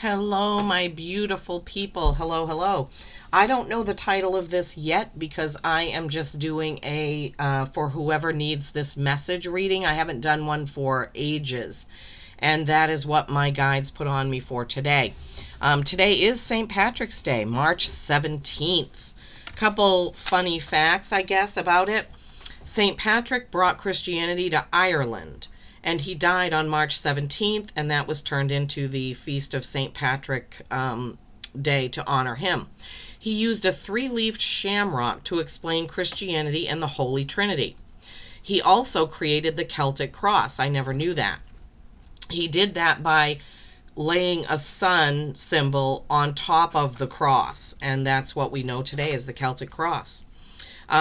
Hello, my beautiful people. Hello, hello. I don't know the title of this yet because I am just doing a for whoever needs this message reading. I haven't done one for ages, and that is what my guides put on me for today. Today is St. Patrick's Day, March 17th. Couple funny facts, I guess, about it. St. Patrick brought Christianity to Ireland, and he died on March 17th, and that was turned into the Feast of St. Patrick Day to honor him. He used a three-leafed shamrock to explain Christianity and the Holy Trinity. He also created the Celtic cross. I never knew that. He did that by laying a sun symbol on top of the cross, and that's what we know today as the Celtic cross.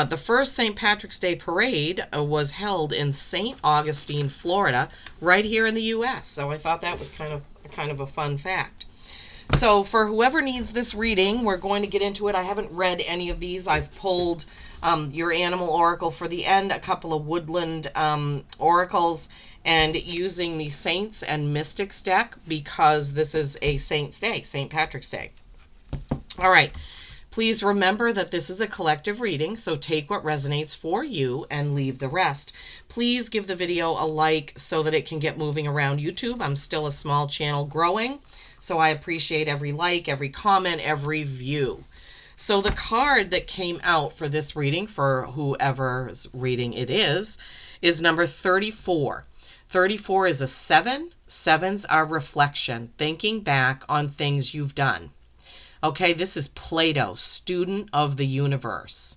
The first St. Patrick's Day parade was held in St. Augustine, Florida, right here in the U.S. So I thought that was kind of a fun fact. So for whoever needs this reading, we're going to get into it. I haven't read any of these. I've pulled your animal oracle for the end, a couple of woodland oracles, and using the Saints and Mystics deck because this is a Saint's Day, St. Patrick's Day. All right. Please remember that this is a collective reading, so take what resonates for you and leave the rest. Please give the video a like so that it can get moving around YouTube. I'm still a small channel growing, so I appreciate every like, every comment, every view. So the card that came out for this reading, for whoever's reading it is number 34. 34 is a 7. 7s are reflection, thinking back on things you've done. Okay, this is Plato, student of the universe.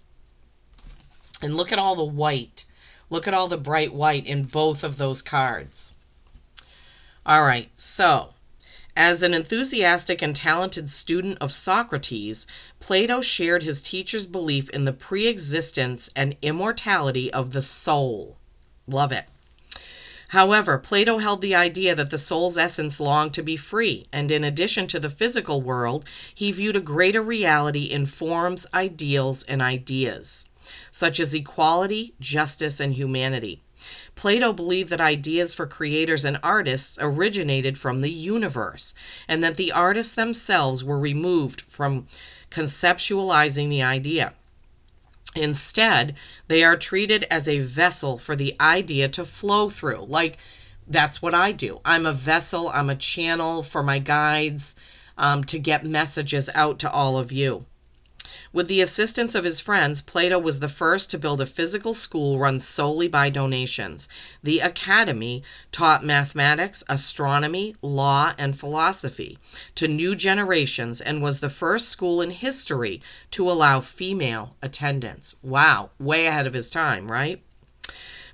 And look at all the white. Look at all the bright white in both of those cards. All right, so as an enthusiastic and talented student of Socrates, Plato shared his teacher's belief in the pre-existence and immortality of the soul. Love it. However, Plato held the idea that the soul's essence longed to be free, and in addition to the physical world, he viewed a greater reality in forms, ideals, and ideas, such as equality, justice, and humanity. Plato believed that ideas for creators and artists originated from the universe, and that the artists themselves were removed from conceptualizing the idea. Instead, they are treated as a vessel for the idea to flow through. Like, that's what I do. I'm a vessel, I'm a channel for my guides to get messages out to all of you. With the assistance of his friends, Plato was the first to build a physical school run solely by donations. The Academy taught mathematics, astronomy, law, and philosophy to new generations and was the first school in history to allow female attendance. Wow, way ahead of his time, right?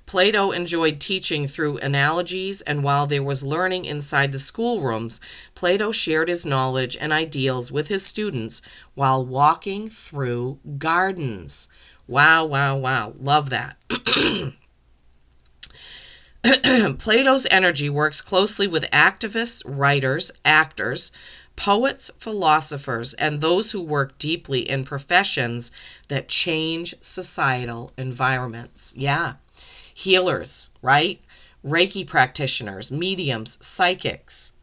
Plato enjoyed teaching through analogies, and while there was learning inside the schoolrooms, Plato shared his knowledge and ideals with his students while walking through gardens. Wow, wow, wow. Love that. Plato's energy works closely with activists, writers, actors, poets, philosophers, and those who work deeply in professions that change societal environments. Yeah. Healers, right? Reiki practitioners, mediums, psychics.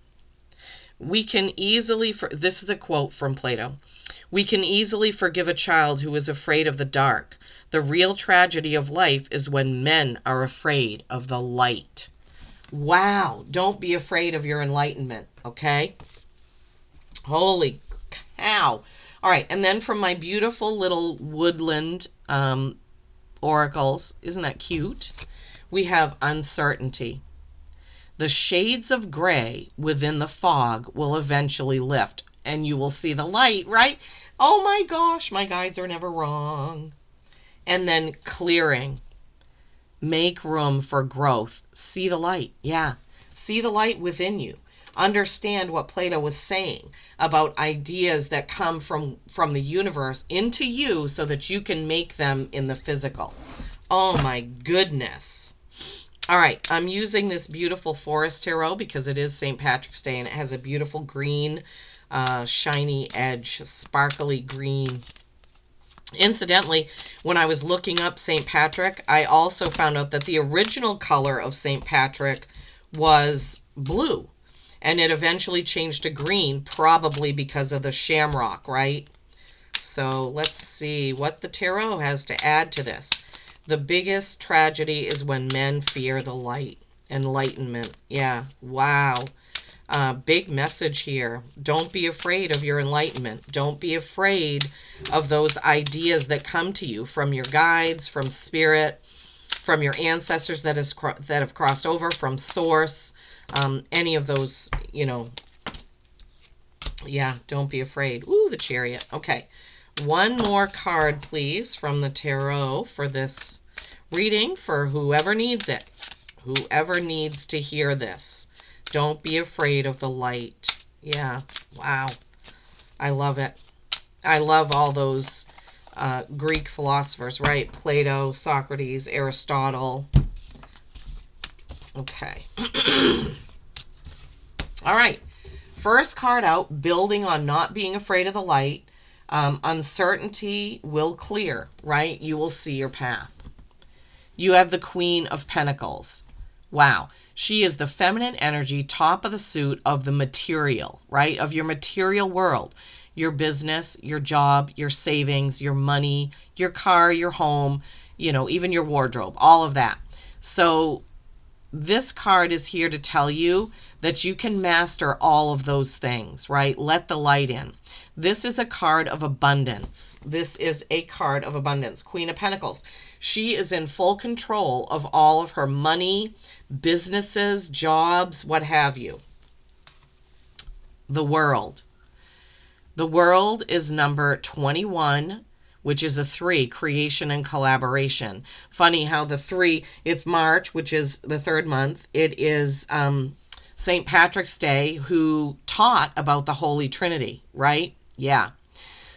We can easily, this is a quote from Plato, we can easily forgive a child who is afraid of the dark. The real tragedy of life is when men are afraid of the light. Wow, don't be afraid of your enlightenment, okay? Holy cow. All right, and then from my beautiful little woodland oracles, isn't that cute? We have uncertainty. The shades of gray within the fog will eventually lift, and you will see the light, right? Oh my gosh, my guides are never wrong. And then clearing. Make room for growth. See the light. Yeah. See the light within you. Understand what Plato was saying about ideas that come from the universe into you so that you can make them in the physical. Oh my goodness. All right, I'm using this beautiful forest tarot because it is St. Patrick's Day and it has a beautiful green, shiny edge, sparkly green. Incidentally, when I was looking up St. Patrick, I also found out that the original color of St. Patrick was blue. And it eventually changed to green, probably because of the shamrock, right? So let's see what the tarot has to add to this. The biggest tragedy is when men fear the light. Enlightenment. Yeah. Wow. Big message here. Don't be afraid of your enlightenment. Don't be afraid of those ideas that come to you from your guides, from spirit, from your ancestors that have crossed over, from source. Any of those, yeah, don't be afraid. Ooh, the Chariot. Okay. One more card, please, from the tarot for this reading for whoever needs it. Whoever needs to hear this. Don't be afraid of the light. Yeah. Wow. I love it. I love all those Greek philosophers, right? Plato, Socrates, Aristotle. Okay. All right. First card out, building on not being afraid of the light. Uncertainty will clear, right? You will see your path. You have the Queen of Pentacles. Wow. She is the feminine energy, top of the suit of the material, right? Of your material world. Your business, your job, your savings, your money, your car, your home, even your wardrobe, all of that. So this card is here to tell you that you can master all of those things, right? Let the light in. This is a card of abundance. This is a card of abundance. Queen of Pentacles. She is in full control of all of her money, businesses, jobs, what have you. The World. The World is number 21, which is a 3, creation and collaboration. Funny how the 3, it's March, which is the 3rd month. It is St. Patrick's Day, who taught about the Holy Trinity, right? Yeah.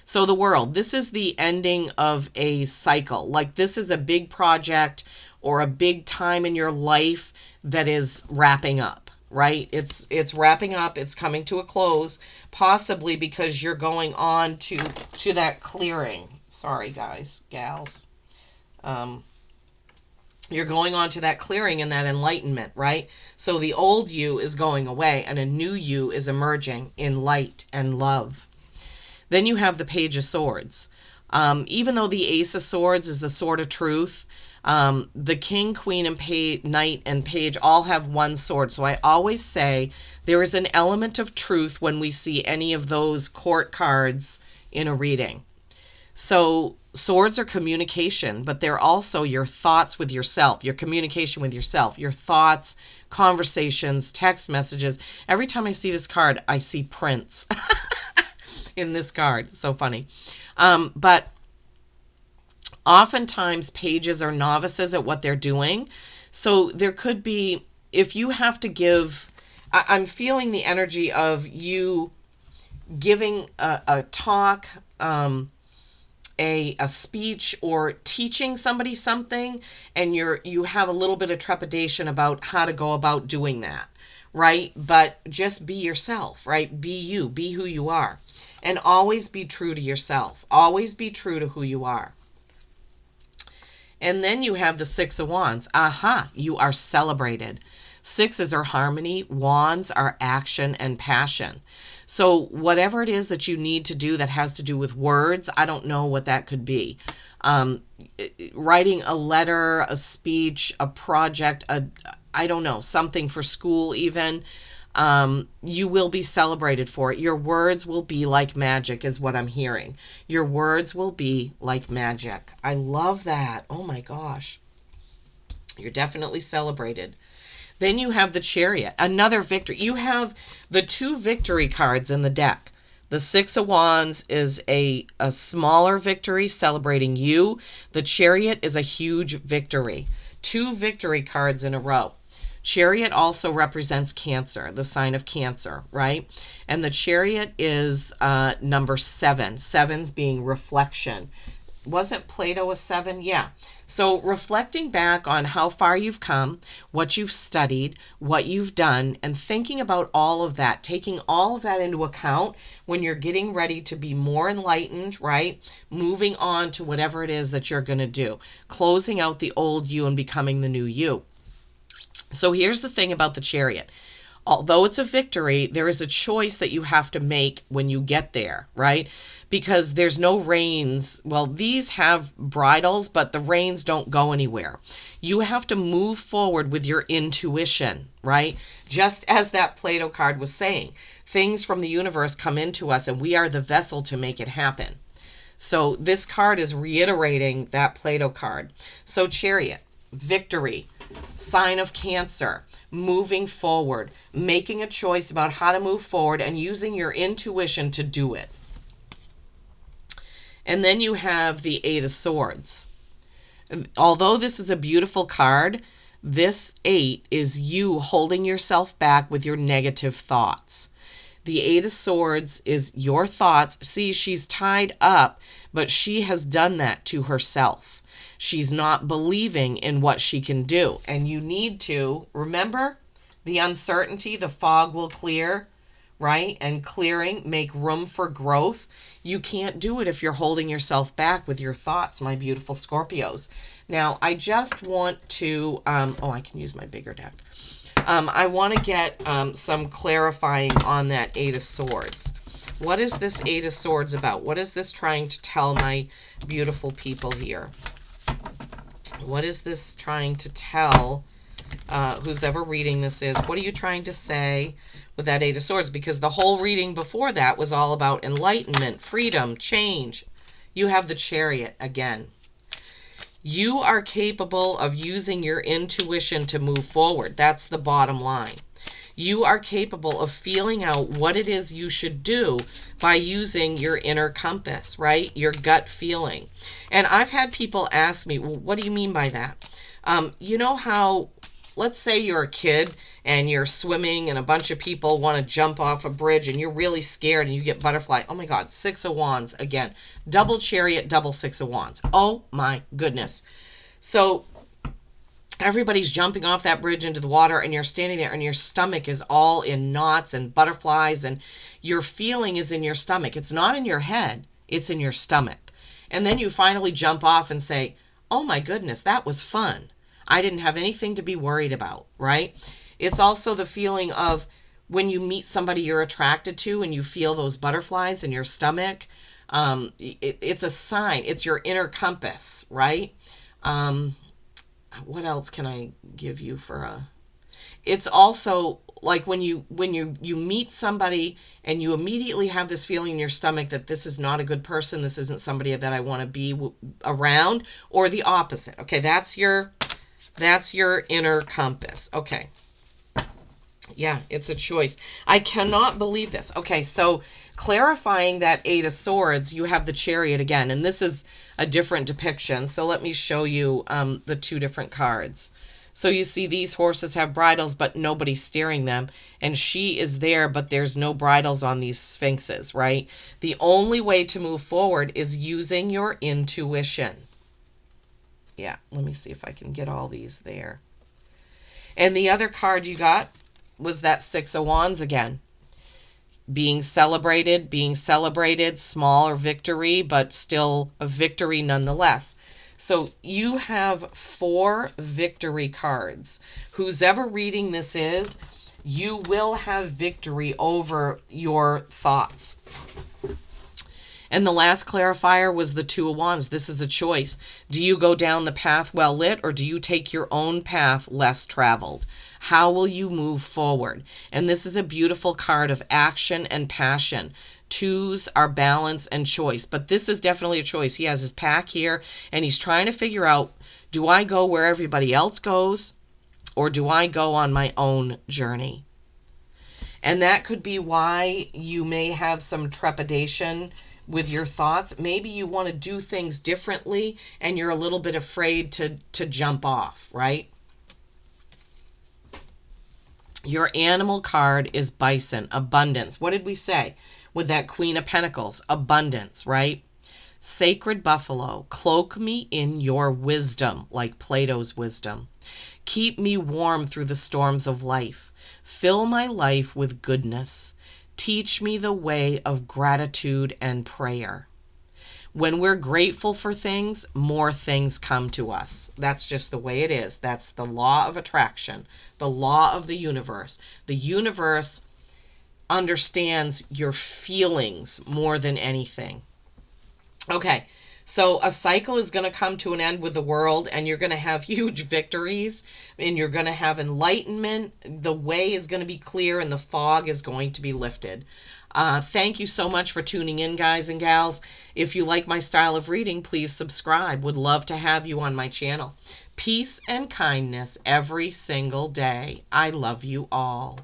So the World, this is the ending of a cycle. Like this is a big project or a big time in your life that is wrapping up, right? It's wrapping up. It's coming to a close, possibly because you're going on to that clearing. Sorry, guys, gals. You're going on to that clearing and that enlightenment, right? So the old you is going away and a new you is emerging in light and love. Then you have the Page of Swords. Even though the Ace of Swords is the sword of truth, the King, Queen, and Knight and Page all have one sword. So I always say there is an element of truth when we see any of those court cards in a reading. So swords are communication, but they're also your thoughts with yourself, your communication with yourself, your thoughts, conversations, text messages. Every time I see this card, I see Prince in this card. So funny. But oftentimes pages are novices at what they're doing. So there could be, if you have to give, I'm feeling the energy of you giving a talk, a speech, or teaching somebody something, and you have a little bit of trepidation about how to go about doing that, right? But just be yourself, right? Be you, be who you are, and always be true to yourself. Always be true to who you are. And then you have the Six of Wands. Aha, you are celebrated. Sixes are harmony. Wands are action and passion. So whatever it is that you need to do that has to do with words, I don't know what that could be. Writing a letter, a speech, a project, I don't know, something for school even. You will be celebrated for it. Your words will be like magic is what I'm hearing. Your words will be like magic. I love that. Oh my gosh. You're definitely celebrated. Then you have the Chariot, another victory. You have the 2 victory cards in the deck. The Six of Wands is a smaller victory celebrating you. The Chariot is a huge victory. 2 victory cards in a row. Chariot also represents Cancer, the sign of Cancer, right? And the Chariot is number 7. 7's being reflection. Wasn't Plato a 7? Yeah. So reflecting back on how far you've come, what you've studied, what you've done, and thinking about all of that, taking all of that into account when you're getting ready to be more enlightened, right? Moving on to whatever it is that you're going to do. Closing out the old you and becoming the new you. So here's the thing about the Chariot. although it's a victory, there is a choice that you have to make when you get there, right? Because there's no reins. Well, these have bridles, but the reins don't go anywhere. You have to move forward with your intuition, right? Just as that Plato card was saying, things from the universe come into us and we are the vessel to make it happen. So this card is reiterating that Plato card. So Chariot, victory, sign of Cancer, moving forward, making a choice about how to move forward and using your intuition to do it. And then you have the Eight of Swords. Although this is a beautiful card, this 8 is you holding yourself back with your negative thoughts. The Eight of Swords is your thoughts. See, she's tied up, but she has done that to herself. She's not believing in what she can do. And you need to remember the uncertainty, the fog will clear, right? And clearing, make room for growth. You can't do it if you're holding yourself back with your thoughts, my beautiful Scorpios. Now, I just want to, I can use my bigger deck. I want to get some clarifying on that Eight of Swords. What is this Eight of Swords about? What is this trying to tell my beautiful people here? What is this trying to tell who's ever reading this is? What are you trying to say with that Eight of Swords? Because the whole reading before that was all about enlightenment, freedom, change. You have the Chariot again. You are capable of using your intuition to move forward. That's the bottom line. You are capable of feeling out what it is you should do by using your inner compass, right? Your gut feeling. And I've had people ask me, well, what do you mean by that? You know how, let's say you're a kid and you're swimming and a bunch of people want to jump off a bridge and you're really scared and you get butterfly. Oh my God, Six of Wands again. Double Chariot, double Six of Wands. Oh my goodness. So everybody's jumping off that bridge into the water and you're standing there and your stomach is all in knots and butterflies and your feeling is in your stomach. It's not in your head, it's in your stomach. And then you finally jump off and say, oh my goodness, that was fun. I didn't have anything to be worried about, right? It's also the feeling of when you meet somebody you're attracted to and you feel those butterflies in your stomach. It's a sign. It's your inner compass, right? What else can I give you for a... It's also like when you meet somebody and you immediately have this feeling in your stomach that this is not a good person, this isn't somebody that I want to be around, or the opposite. Okay, that's your inner compass. Okay. Yeah, it's a choice. I cannot believe this. Okay, so clarifying that Eight of Swords, you have the Chariot again, and this is a different depiction. So let me show you the two different cards. So you see these horses have bridles, but nobody's steering them, and she is there, but there's no bridles on these sphinxes, right? The only way to move forward is using your intuition. Yeah, let me see if I can get all these there. And the other card you got was that Six of Wands again. Being celebrated, smaller victory, but still a victory nonetheless. So you have 4 victory cards. Who's ever reading this is, you will have victory over your thoughts. And the last clarifier was the Two of Wands. This is a choice. Do you go down the path well lit, or do you take your own path less traveled? How will you move forward? And this is a beautiful card of action and passion. Twos are balance and choice, but this is definitely a choice. He has his pack here, and he's trying to figure out, do I go where everybody else goes, or do I go on my own journey? And that could be why you may have some trepidation with your thoughts. Maybe you want to do things differently, and you're a little bit afraid to jump off, right? Your animal card is bison, abundance. What did we say with that Queen of Pentacles? Abundance, right? Sacred buffalo, cloak me in your wisdom, like Plato's wisdom. Keep me warm through the storms of life. Fill my life with goodness. Teach me the way of gratitude and prayer. When we're grateful for things, more things come to us. That's just the way it is. That's the law of attraction, the law of the universe. The universe understands your feelings more than anything. Okay, so a cycle is going to come to an end with the world, and you're going to have huge victories, and you're going to have enlightenment. The way is going to be clear, and the fog is going to be lifted. Thank you so much for tuning in, guys and gals. If you like my style of reading, please subscribe. Would love to have you on my channel. Peace and kindness every single day. I love you all.